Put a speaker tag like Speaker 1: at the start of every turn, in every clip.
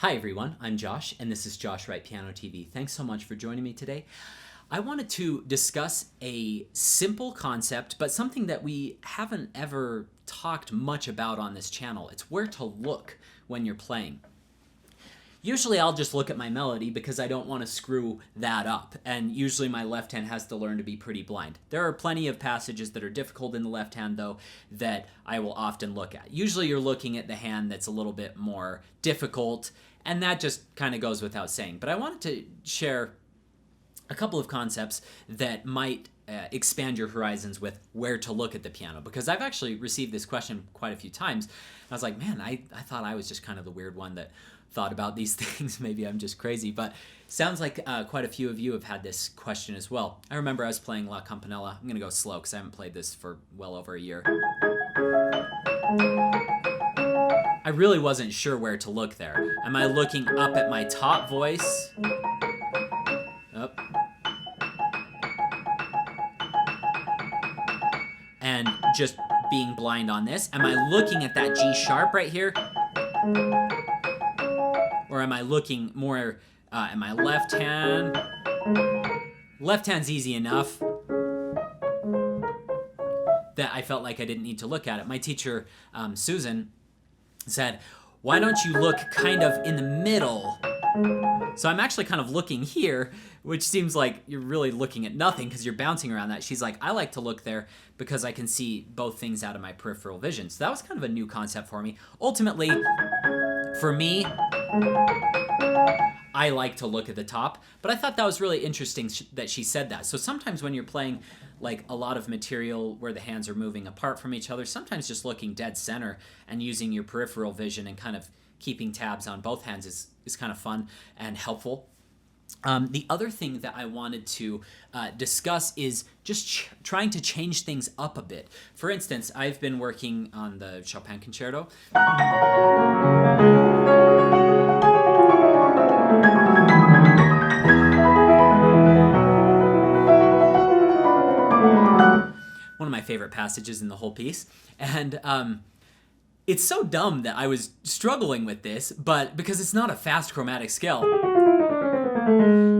Speaker 1: Hi everyone, I'm Josh, and this is Josh Wright Piano TV. Thanks so much for joining me today. I wanted to discuss a simple concept, but something that we haven't ever talked much about on this channel. It's where to look when you're playing. Usually I'll just look at my melody because I don't want to screw that up, and usually my left hand has to learn to be pretty blind. There are plenty of passages that are difficult in the left hand though that I will often look at. Usually you're looking at the hand that's a little bit more difficult, and that just kind of goes without saying. But I wanted to share a couple of concepts that might expand your horizons with where to look at the piano, because I've actually received this question quite a few times. I was like, man, I thought I was just kind of the weird one that thought about these things. Maybe I'm just crazy, but sounds like quite a few of you have had this question as well. I remember I was playing La Campanella. I'm gonna go slow because I haven't played this for well over a year. I really wasn't sure where to look there. Am I looking up at my top voice? Up. And just being blind on this? Am I looking at that G sharp right here? Or am I looking more at my left hand? Left hand's easy enough that I felt like I didn't need to look at it. My teacher, Susan, said, why don't you look kind of in the middle? So I'm actually kind of looking here, which seems like you're really looking at nothing because you're bouncing around that. She's like, I like to look there because I can see both things out of my peripheral vision. So that was kind of a new concept for me. Ultimately, for me, I like to look at the top, but I thought that was really interesting that she said that. So sometimes when you're playing like a lot of material where the hands are moving apart from each other, sometimes just looking dead center and using your peripheral vision and kind of keeping tabs on both hands is kind of fun and helpful. The other thing that I wanted to discuss is just trying to change things up a bit. For instance, I've been working on the Chopin Concerto. One of my favorite passages in the whole piece. And it's so dumb that I was struggling with this, but because it's not a fast chromatic scale,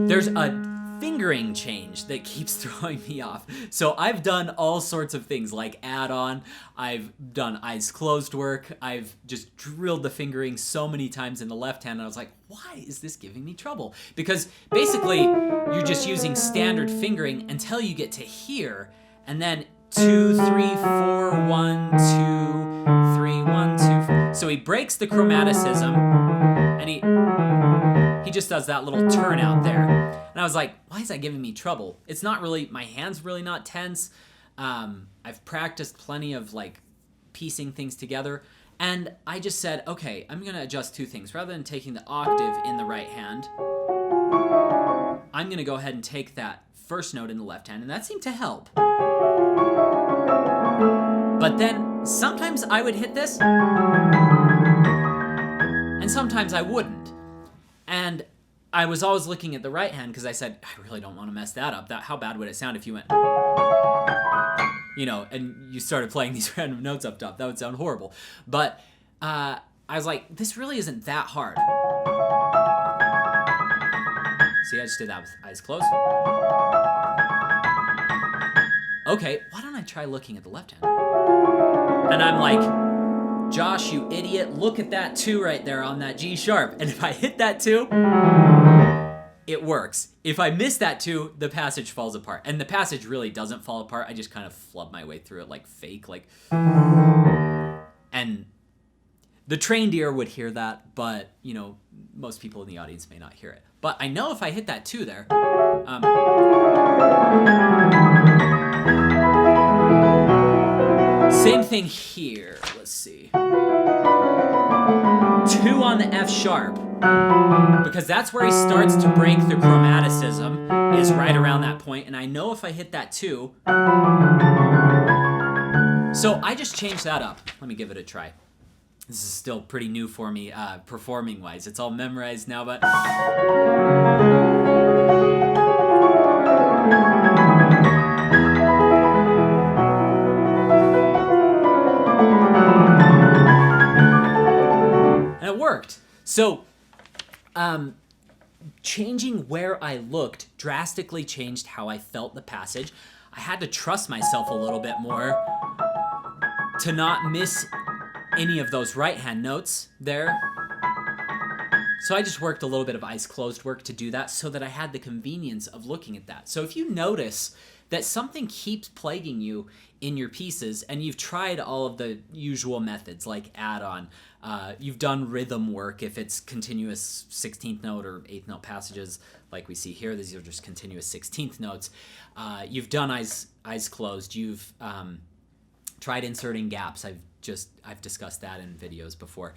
Speaker 1: there's a fingering change that keeps throwing me off. So I've done all sorts of things like add-on, I've done eyes closed work, I've just drilled the fingering so many times in the left hand, and I was like, why is this giving me trouble? Because basically, you're just using standard fingering until you get to here, and then 2, 3, 4, 1, 2, 3, 1, 2, 4. So he breaks the chromaticism, and he just does that little turn out there. And I was like, why is that giving me trouble? It's not really, my hand's really not tense. I've practiced plenty of like piecing things together. And I just said, okay, I'm gonna adjust two things. Rather than taking the octave in the right hand, I'm gonna go ahead and take that first note in the left hand, and that seemed to help. But then sometimes I would hit this, and sometimes I wouldn't. And I was always looking at the right hand because I said, I really don't want to mess that up. How bad would it sound if you went, you know, and you started playing these random notes up top? That would sound horrible. But I was like, this really isn't that hard. See, I just did that with eyes closed. Okay, why don't I try looking at the left hand? And I'm like, Josh, you idiot, look at that 2 right there on that G sharp. And if I hit that 2, it works. If I miss that 2, the passage falls apart. And the passage really doesn't fall apart. I just kind of flub my way through it like fake, like. And the trained ear would hear that, but, you know, most people in the audience may not hear it. But I know if I hit that 2 there, same thing here. Let's see. 2 on the F sharp, because that's where he starts to break the chromaticism, is right around that point, and I know if I hit that 2. So I just changed that up. Let me give it a try. This is still pretty new for me, performing-wise. It's all memorized now, but. And it worked. So Changing where I looked drastically changed how I felt the passage. I had to trust myself a little bit more to not miss any of those right hand notes there. So I just worked a little bit of eyes closed work to do that so that I had the convenience of looking at that. So if you notice that something keeps plaguing you in your pieces and you've tried all of the usual methods like add-on, you've done rhythm work if it's continuous 16th note or 8th note passages like we see here, these are just continuous 16th notes. You've done eyes closed, you've tried inserting gaps. I've discussed that in videos before.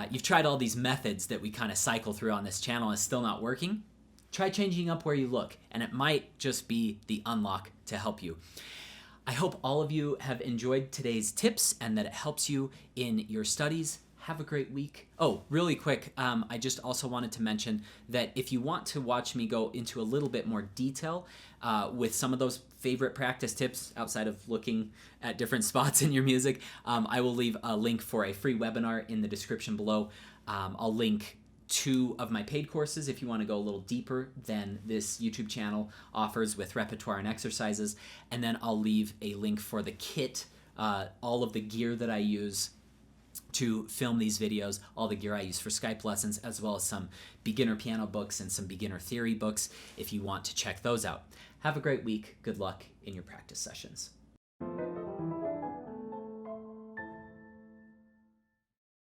Speaker 1: You've tried all these methods that we kind of cycle through on this channel and it's still not working. Try changing up where you look, and it might just be the unlock to help you. I hope all of you have enjoyed today's tips and that it helps you in your studies. Have a great week. Oh, really quick, I just also wanted to mention that if you want to watch me go into a little bit more detail with some of those favorite practice tips outside of looking at different spots in your music, I will leave a link for a free webinar in the description below. I'll link 2 of my paid courses if you want to go a little deeper than this YouTube channel offers with repertoire and exercises. And then I'll leave a link for the kit, all of the gear that I use to film these videos, all the gear I use for Skype lessons, as well as some beginner piano books and some beginner theory books if you want to check those out. Have a great week. Good luck in your practice sessions.